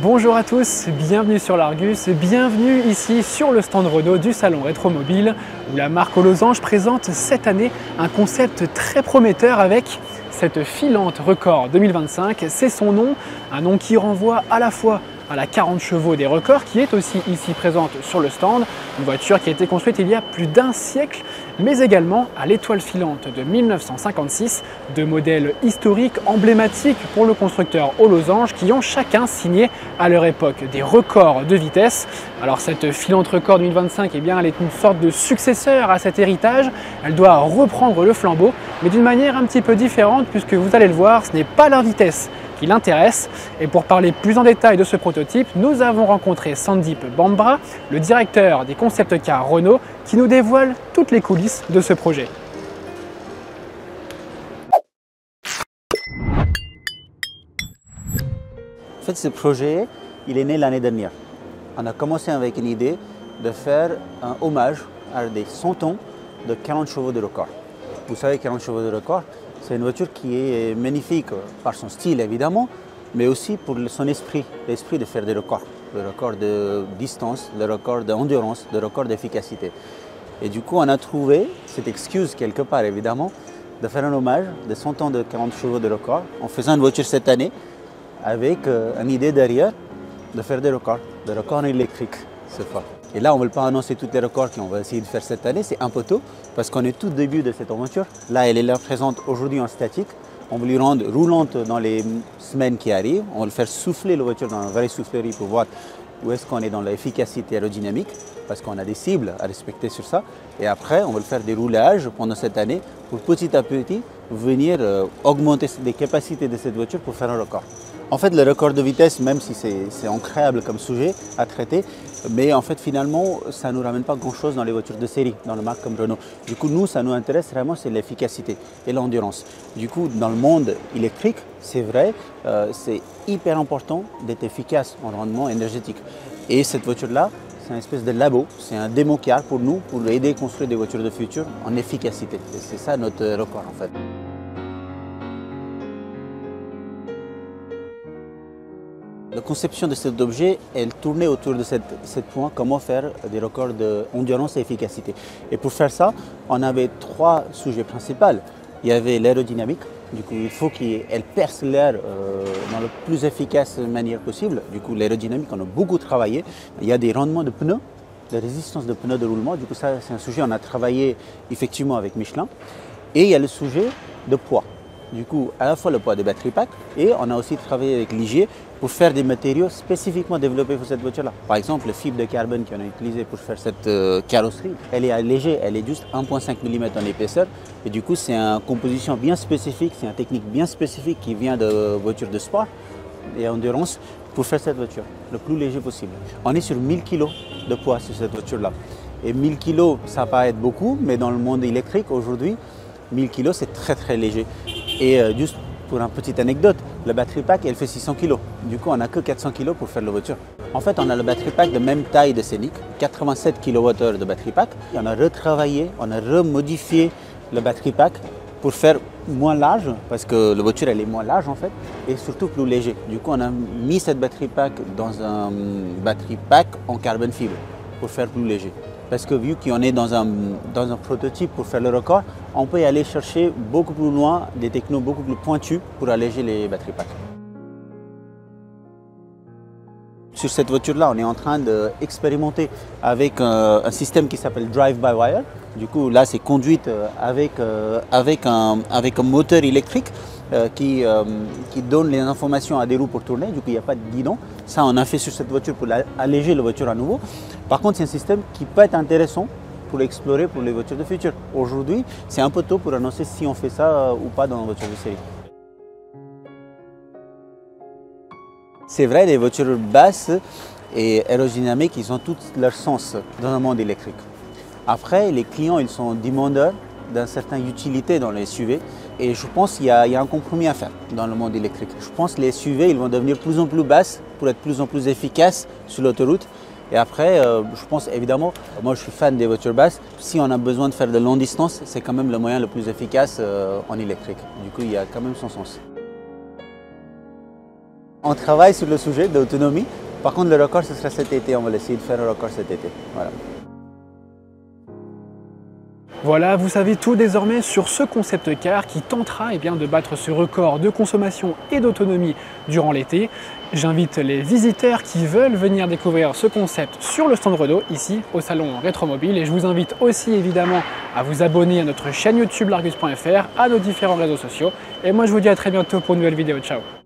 Bonjour à tous, bienvenue sur l'Argus, bienvenue ici sur le stand Renault du salon Rétromobile où la marque aux losanges présente cette année un concept très prometteur avec cette filante record 2025. C'est son nom, un nom qui renvoie à la fois à la 40 chevaux des records qui est aussi ici présente sur le stand, une voiture qui a été construite il y a plus d'un siècle, mais également à l'étoile filante de 1956, deux modèles historiques emblématiques pour le constructeur aux losanges qui ont chacun signé à leur époque des records de vitesse. Alors cette filante record 2025, eh bien, elle est une sorte de successeur à cet héritage, elle doit reprendre le flambeau, mais d'une manière un petit peu différente puisque vous allez le voir, ce n'est pas la vitesse qui l'intéresse. Et pour parler plus en détail de ce prototype, nous avons rencontré Sandeep Bambra, le directeur des concept cars Renault, qui nous dévoile toutes les coulisses de ce projet. En fait, ce projet, il est né l'année dernière. On a commencé avec une idée de faire un hommage à des 100 ans de 40 chevaux de record. Vous savez, 40 chevaux de record, c'est une voiture qui est magnifique par son style évidemment, mais aussi pour son esprit, l'esprit de faire des records. Le record de distance, le record d'endurance, le record d'efficacité. Et du coup, on a trouvé cette excuse quelque part évidemment de faire un hommage de 100 ans de 40 chevaux de record en faisant une voiture cette année avec une idée derrière de faire des records électriques cette fois. Et là, on ne veut pas annoncer tous les records qu'on va essayer de faire cette année, c'est un peu tôt, parce qu'on est tout début de cette aventure. Là, elle est là présente aujourd'hui en statique. On veut lui rendre roulante dans les semaines qui arrivent. On va le faire souffler la voiture dans une vraie soufflerie pour voir où est-ce qu'on est dans l'efficacité aérodynamique, parce qu'on a des cibles à respecter sur ça. Et après, on va le faire des roulages pendant cette année pour petit à petit venir augmenter les capacités de cette voiture pour faire un record. En fait, le record de vitesse, même si c'est incroyable comme sujet à traiter, mais en fait, finalement, ça ne nous ramène pas grand-chose dans les voitures de série, dans le marque comme Renault. Du coup, nous, ça nous intéresse vraiment, c'est l'efficacité et l'endurance. Du coup, dans le monde électrique, c'est vrai, c'est hyper important d'être efficace en rendement énergétique. Et cette voiture-là, c'est une espèce de labo, c'est un démo car pour nous, pour aider à construire des voitures de futur en efficacité. Et c'est ça notre record, en fait. La conception de cet objet, elle tournait autour de cette point, comment faire des records d'endurance et efficacité. Et pour faire ça, on avait trois sujets principaux. Il y avait l'aérodynamique, du coup il faut qu'elle perce l'air dans la plus efficace manière possible. Du coup l'aérodynamique, on a beaucoup travaillé. Il y a des rendements de pneus, de résistance de pneus de roulement. Du coup ça c'est un sujet, on a travaillé effectivement avec Michelin. Et il y a le sujet de poids. Du coup, à la fois le poids des batteries pack et on a aussi travaillé avec Ligier pour faire des matériaux spécifiquement développés pour cette voiture-là. Par exemple, le fibre de carbone qu'on a utilisé pour faire cette carrosserie, elle est allégée, elle est juste 1,5 mm en épaisseur. Et du coup, c'est une composition bien spécifique, c'est une technique bien spécifique qui vient de voitures de sport et endurance pour faire cette voiture le plus léger possible. On est sur 1000 kg de poids sur cette voiture-là. Et 1000 kg, ça paraît être beaucoup, mais dans le monde électrique aujourd'hui, 1000 kg, c'est très très léger. Et juste pour une petite anecdote, le batterie pack, elle fait 600 kg. Du coup, on n'a que 400 kg pour faire la voiture. En fait, on a le batterie pack de même taille de Scénic, 87 kWh de batterie pack. Et on a retravaillé, on a remodifié le batterie pack pour faire moins large, parce que la voiture, elle est moins large en fait, et surtout plus léger. Du coup, on a mis cette batterie pack dans un batterie pack en carbone fibre pour faire plus léger. Parce que vu qu'on est dans un prototype pour faire le record, on peut y aller chercher beaucoup plus loin des technos beaucoup plus pointus pour alléger les batteries pack. Sur cette voiture-là, on est en train d'expérimenter avec un système qui s'appelle Drive-by-Wire. Du coup, là, c'est conduite avec un moteur électrique qui donne les informations à des roues pour tourner. Du coup, il n'y a pas de guidon. Ça, on a fait sur cette voiture pour alléger la voiture à nouveau. Par contre, c'est un système qui peut être intéressant pour explorer pour les voitures de futur. Aujourd'hui, c'est un peu tôt pour annoncer si on fait ça ou pas dans la voiture de série. C'est vrai, les voitures basses et aérodynamiques, ils ont tout leur sens dans un monde électrique. Après, les clients, ils sont demandeurs d'une certaine utilité dans les SUV et je pense qu'il y a un compromis à faire dans le monde électrique. Je pense que les SUV, ils vont devenir plus en plus basses pour être plus en plus efficaces sur l'autoroute. Et après, je pense évidemment, moi je suis fan des voitures basses, si on a besoin de faire de longue distance, c'est quand même le moyen le plus efficace en électrique. Du coup, il y a quand même son sens. On travaille sur le sujet d'autonomie. Par contre, le record, ce sera cet été. On va essayer de faire un record cet été. Voilà. Voilà, vous savez tout désormais sur ce concept car qui tentera de battre ce record de consommation et d'autonomie durant l'été. J'invite les visiteurs qui veulent venir découvrir ce concept sur le stand Renault, ici au salon Rétromobile. Et je vous invite aussi évidemment à vous abonner à notre chaîne YouTube largus.fr, à nos différents réseaux sociaux. Et moi je vous dis à très bientôt pour une nouvelle vidéo. Ciao!